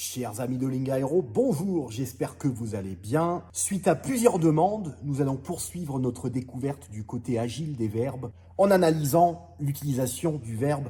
Chers amis de Lingaero, bonjour, j'espère que vous allez bien. Suite à plusieurs demandes, nous allons poursuivre notre découverte du côté agile des verbes en analysant l'utilisation du verbe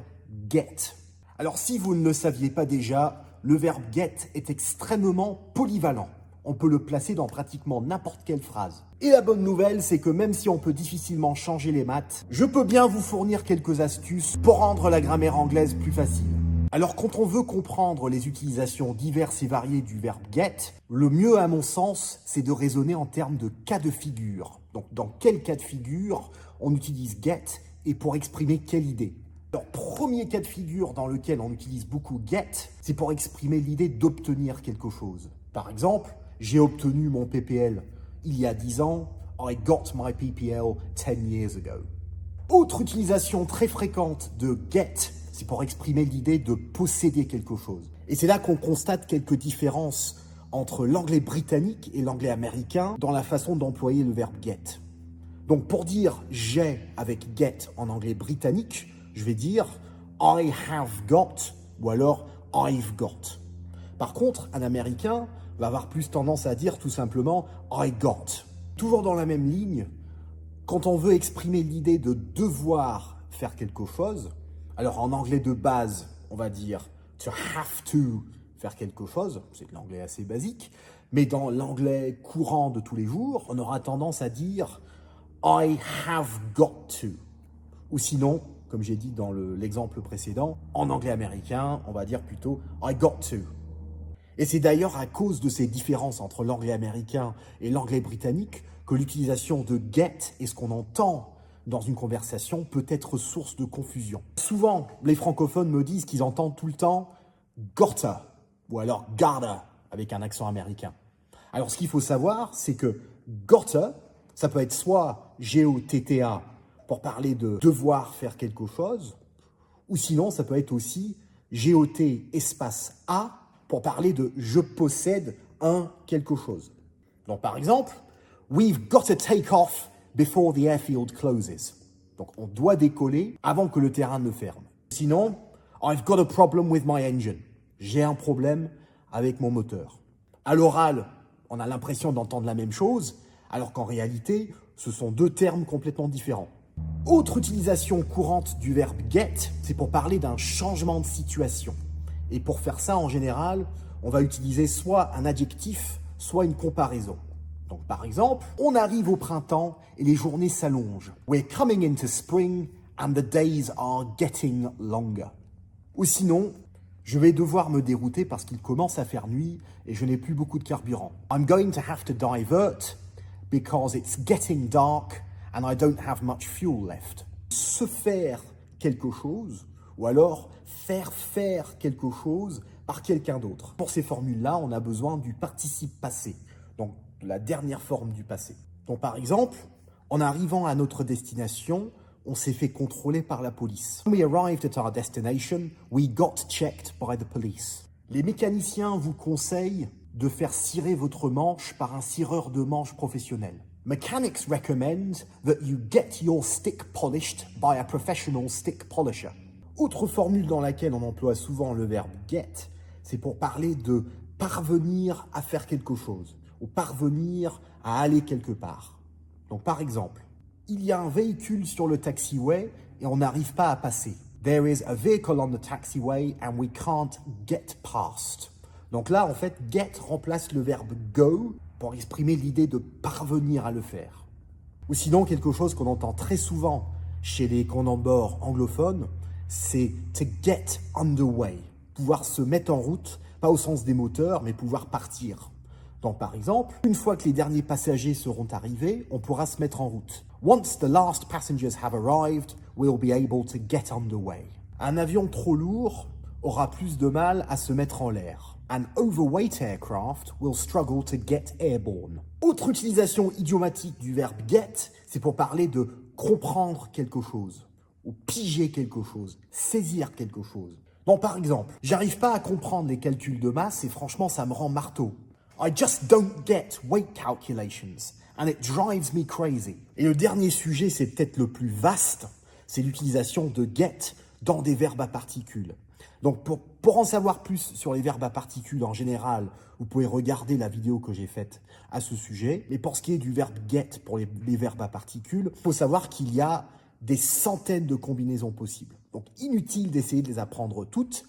get. Alors si vous ne le saviez pas déjà, le verbe get est extrêmement polyvalent. On peut le placer dans pratiquement n'importe quelle phrase. Et la bonne nouvelle, c'est que même si on peut difficilement changer les maths, je peux bien vous fournir quelques astuces pour rendre la grammaire anglaise plus facile. Alors quand on veut comprendre les utilisations diverses et variées du verbe get, le mieux à mon sens, c'est de raisonner en termes de cas de figure. Donc dans quel cas de figure on utilise get et pour exprimer quelle idée? Alors premier cas de figure dans lequel on utilise beaucoup get, c'est pour exprimer l'idée d'obtenir quelque chose. Par exemple, j'ai obtenu mon PPL il y a 10 ans, I got my PPL 10 years ago. Autre utilisation très fréquente de get, c'est pour exprimer l'idée de posséder quelque chose. Et c'est là qu'on constate quelques différences entre l'anglais britannique et l'anglais américain dans la façon d'employer le verbe get. Donc pour dire j'ai avec get en anglais britannique, je vais dire I have got ou alors I've got. Par contre, un américain va avoir plus tendance à dire tout simplement I got. Toujours dans la même ligne, quand on veut exprimer l'idée de devoir faire quelque chose, alors en anglais de base, on va dire to have to faire quelque chose, c'est de l'anglais assez basique, mais dans l'anglais courant de tous les jours, on aura tendance à dire I have got to. Ou sinon, comme j'ai dit dans l'exemple précédent, en anglais américain, on va dire plutôt I got to. Et c'est d'ailleurs à cause de ces différences entre l'anglais américain et l'anglais britannique que l'utilisation de get et ce qu'on entend dans une conversation peut être source de confusion. Souvent, les francophones me disent qu'ils entendent tout le temps gotta ou alors gotta avec un accent américain. Alors ce qu'il faut savoir, c'est que gotta, ça peut être soit G-O-T-T-A pour parler de devoir faire quelque chose, ou sinon ça peut être aussi G-O-T espace A pour parler de je possède un quelque chose. Donc par exemple, we've got to take off before the airfield closes. Donc on doit décoller avant que le terrain ne ferme. Sinon, I've got a problem with my engine. J'ai un problème avec mon moteur. À l'oral, on a l'impression d'entendre la même chose, alors qu'en réalité, ce sont deux termes complètement différents. Autre utilisation courante du verbe get, c'est pour parler d'un changement de situation. Et pour faire ça, en général, on va utiliser soit un adjectif, soit une comparaison. Donc par exemple, on arrive au printemps et les journées s'allongent. We're coming into spring and the days are getting longer. Ou sinon, je vais devoir me dérouter parce qu'il commence à faire nuit et je n'ai plus beaucoup de carburant. I'm going to have to divert because it's getting dark and I don't have much fuel left. Se faire quelque chose ou alors faire quelque chose par quelqu'un d'autre. Pour ces formules-là, on a besoin du participe passé. Donc la dernière forme du passé. Donc par exemple, en arrivant à notre destination, on s'est fait contrôler par la police. When we arrived at our destination, we got checked by the police. Les mécaniciens vous conseillent de faire cirer votre manche par un cireur de manche professionnel. Mechanics recommend that you get your stick polished by a professional stick polisher. Autre formule dans laquelle on emploie souvent le verbe get, c'est pour parler de parvenir à faire quelque chose ou parvenir à aller quelque part. Donc par exemple, il y a un véhicule sur le taxiway et on n'arrive pas à passer. There is a vehicle on the taxiway and we can't get past. Donc là, en fait, get remplace le verbe go pour exprimer l'idée de parvenir à le faire. Ou sinon, quelque chose qu'on entend très souvent chez les condambores anglophones, c'est to get underway. Pouvoir se mettre en route, pas au sens des moteurs, mais pouvoir partir. Donc par exemple, une fois que les derniers passagers seront arrivés, on pourra se mettre en route. Once the last passengers have arrived, we'll be able to get underway. Un avion trop lourd aura plus de mal à se mettre en l'air. An overweight aircraft will struggle to get airborne. Autre utilisation idiomatique du verbe get, c'est pour parler de comprendre quelque chose, ou piger quelque chose, saisir quelque chose. Donc par exemple, j'arrive pas à comprendre les calculs de masse et franchement ça me rend marteau. I just don't get weight calculations and it drives me crazy. Et le dernier sujet, c'est peut-être le plus vaste, c'est l'utilisation de get dans des verbes à particules. Donc pour en savoir plus sur les verbes à particules en général, vous pouvez regarder la vidéo que j'ai faite à ce sujet. Mais pour ce qui est du verbe get pour les verbes à particules, il faut savoir qu'il y a des centaines de combinaisons possibles. Donc inutile d'essayer de les apprendre toutes,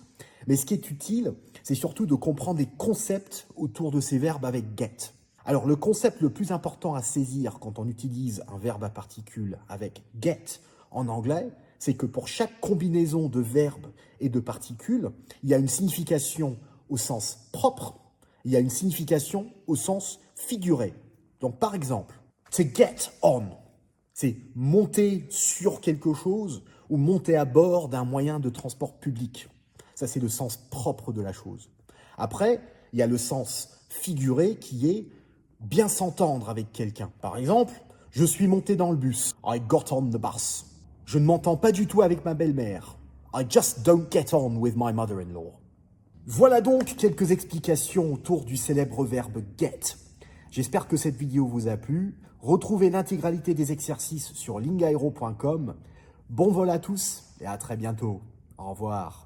mais ce qui est utile, c'est surtout de comprendre les concepts autour de ces verbes avec get. Alors le concept le plus important à saisir quand on utilise un verbe à particules avec get en anglais, c'est que pour chaque combinaison de verbes et de particules, il y a une signification au sens propre, il y a une signification au sens figuré. Donc par exemple, to get on, c'est monter sur quelque chose ou monter à bord d'un moyen de transport public. Ça, c'est le sens propre de la chose. Après, il y a le sens figuré qui est bien s'entendre avec quelqu'un. Par exemple, je suis monté dans le bus. I got on the bus. Je ne m'entends pas du tout avec ma belle-mère. I just don't get on with my mother-in-law. Voilà donc quelques explications autour du célèbre verbe get. J'espère que cette vidéo vous a plu. Retrouvez l'intégralité des exercices sur lingaero.com. Bon vol à tous et à très bientôt. Au revoir.